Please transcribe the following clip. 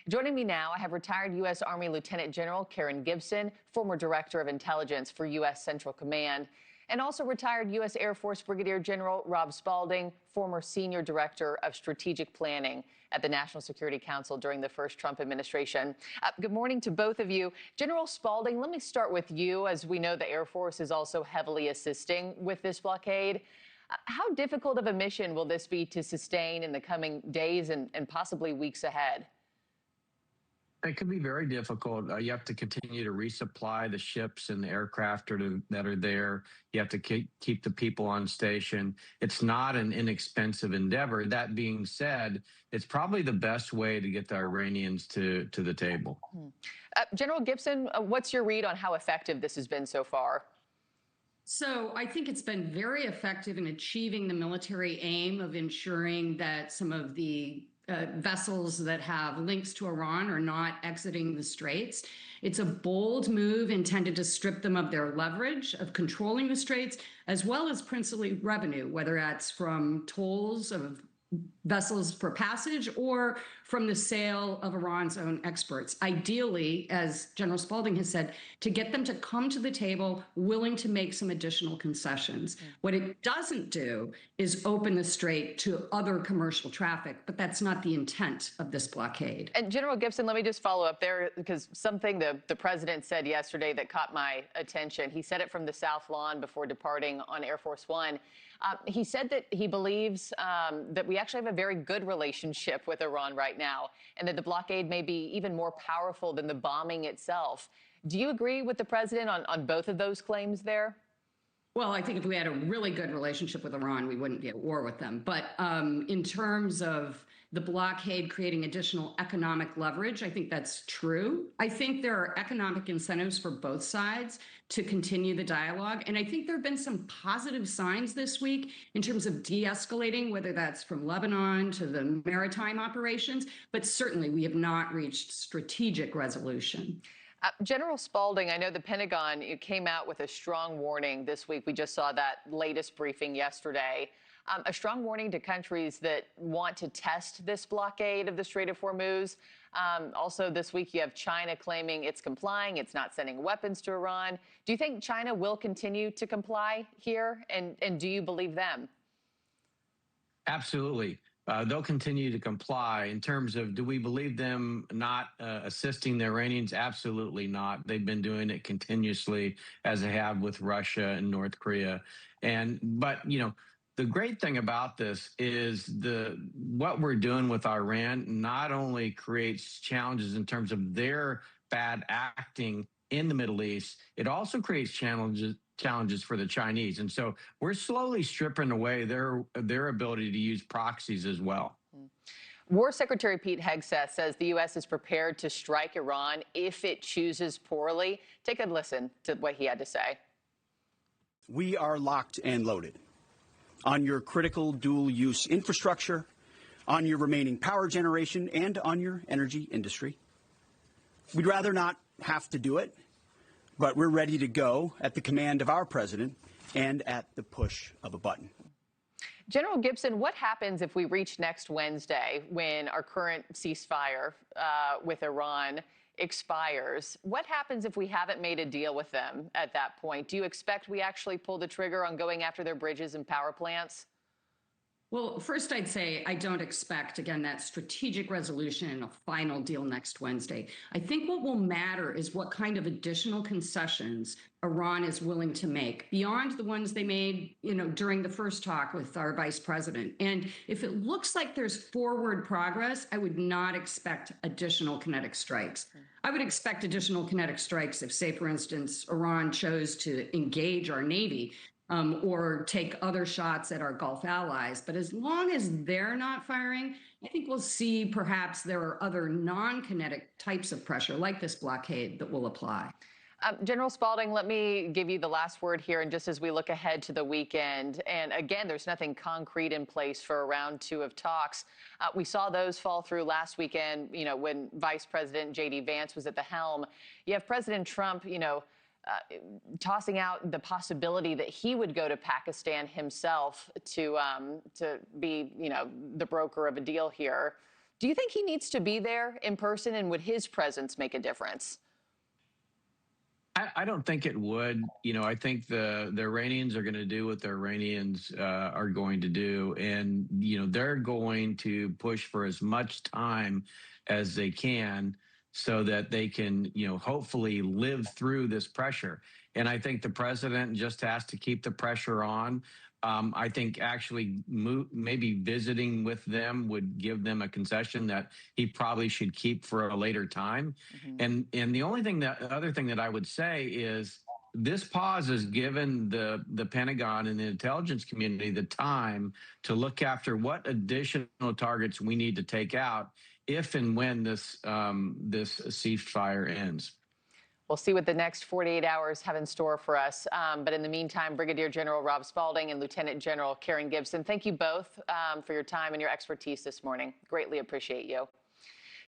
Joining me now, I have retired U.S. Army Lieutenant General Karen Gibson, former Director of Intelligence for U.S. Central Command, and also retired U.S. Air Force Brigadier General Rob Spalding, former Senior Director of Strategic Planning at the National Security Council during the first Trump administration. Good morning to both of you. General Spalding, let me start with you, as we know the Air Force is also heavily assisting with this blockade. How difficult of a mission will this be to sustain in the coming days and possibly weeks ahead? It can be very difficult. You have to continue to resupply the ships and the aircraft that are there. You have to keep the people on station. It's not an inexpensive endeavor. That being said, it's probably the best way to get the Iranians to the table. General Gibson, what's your read on how effective this has been so far? So I think it's been very effective in achieving the military aim of ensuring that some of the vessels that have links to Iran are not exiting the straits. It's a bold move intended to strip them of their leverage of controlling the straits, as well as principally revenue, whether that's from tolls of vessels for passage or from the sale of Iran's own exports. Ideally, as General Spalding has said, to get them to come to the table willing to make some additional concessions. What it doesn't do is open the strait to other commercial traffic, but that's not the intent of this blockade. And General Gibson, let me just follow up there, because something the president said yesterday that caught my attention. He said it from the South Lawn before departing on Air Force One. He said that he believes that we actually have a very good relationship with Iran right now, and that the blockade may be even more powerful than the bombing itself. Do you agree with the president on both of those claims there? Well, I think if we had a really good relationship with Iran, we wouldn't be at war with them. But in terms of the blockade creating additional economic leverage, I think that's true. I think there are economic incentives for both sides to continue the dialogue. And I think there have been some positive signs this week in terms of de-escalating, whether that's from Lebanon to the maritime operations. But certainly we have not reached strategic resolution. General Spalding, I know the Pentagon came out with a strong warning this week. We just saw that latest briefing yesterday. A strong warning to countries that want to test this blockade of the Strait of Hormuz. Also this week, you have China claiming it's complying, it's not sending weapons to Iran. Do you think China will continue to comply here? And do you believe them? Absolutely. They'll continue to comply. In terms of, do we believe them not assisting the Iranians? Absolutely not. They've been doing it continuously, as they have with Russia and North Korea. But the great thing about this is what we're doing with Iran not only creates challenges in terms of their bad acting in the Middle East, it also creates challenges for the Chinese. And so we're slowly stripping away their ability to use proxies as well. War Secretary Pete Hegseth says the U.S. is prepared to strike Iran if it chooses poorly. Take a listen to what he had to say. We are locked and loaded on your critical dual-use infrastructure, on your remaining power generation, and on your energy industry. We'd rather not have to do it, but we're ready to go at the command of our president and at the push of a button. General Gibson, what happens if we reach next Wednesday when our current ceasefire with Iran expires? What happens if we haven't made a deal with them at that point? Do you expect we actually pull the trigger on going after their bridges and power plants? Well, first I'd say I don't expect, again, that strategic resolution and a final deal next Wednesday. I think what will matter is what kind of additional concessions Iran is willing to make beyond the ones they made, during the first talk with our vice president. And if it looks like there's forward progress, I would not expect additional kinetic strikes. I would expect additional kinetic strikes if, say, for instance, Iran chose to engage our Navy or take other shots at our Gulf allies. But as long as they're not firing, I think we'll see perhaps there are other non-kinetic types of pressure like this blockade that will apply. General Spalding, let me give you the last word here. And just as we look ahead to the weekend, and again, there's nothing concrete in place for round 2 of talks. We saw those fall through last weekend, when Vice President J.D. Vance was at the helm. You have President Trump, tossing out the possibility that he would go to Pakistan himself to be, the broker of a deal here. Do you think he needs to be there in person, and would his presence make a difference? I don't think it would. I think the Iranians are going to do what the Iranians are going to do, and they're going to push for as much time as they can so that they can hopefully live through this pressure. And I think the president just has to keep the pressure on. I think actually maybe visiting with them would give them a concession that he probably should keep for a later time. And the other thing that I would say is this pause has given the Pentagon and the intelligence community the time to look after what additional targets we need to take out if and when this ceasefire ends. We'll see what the next 48 hours have in store for us. But in the meantime, Brigadier General Rob Spalding and Lieutenant General Karen Gibson, thank you both for your time and your expertise this morning. Greatly appreciate you.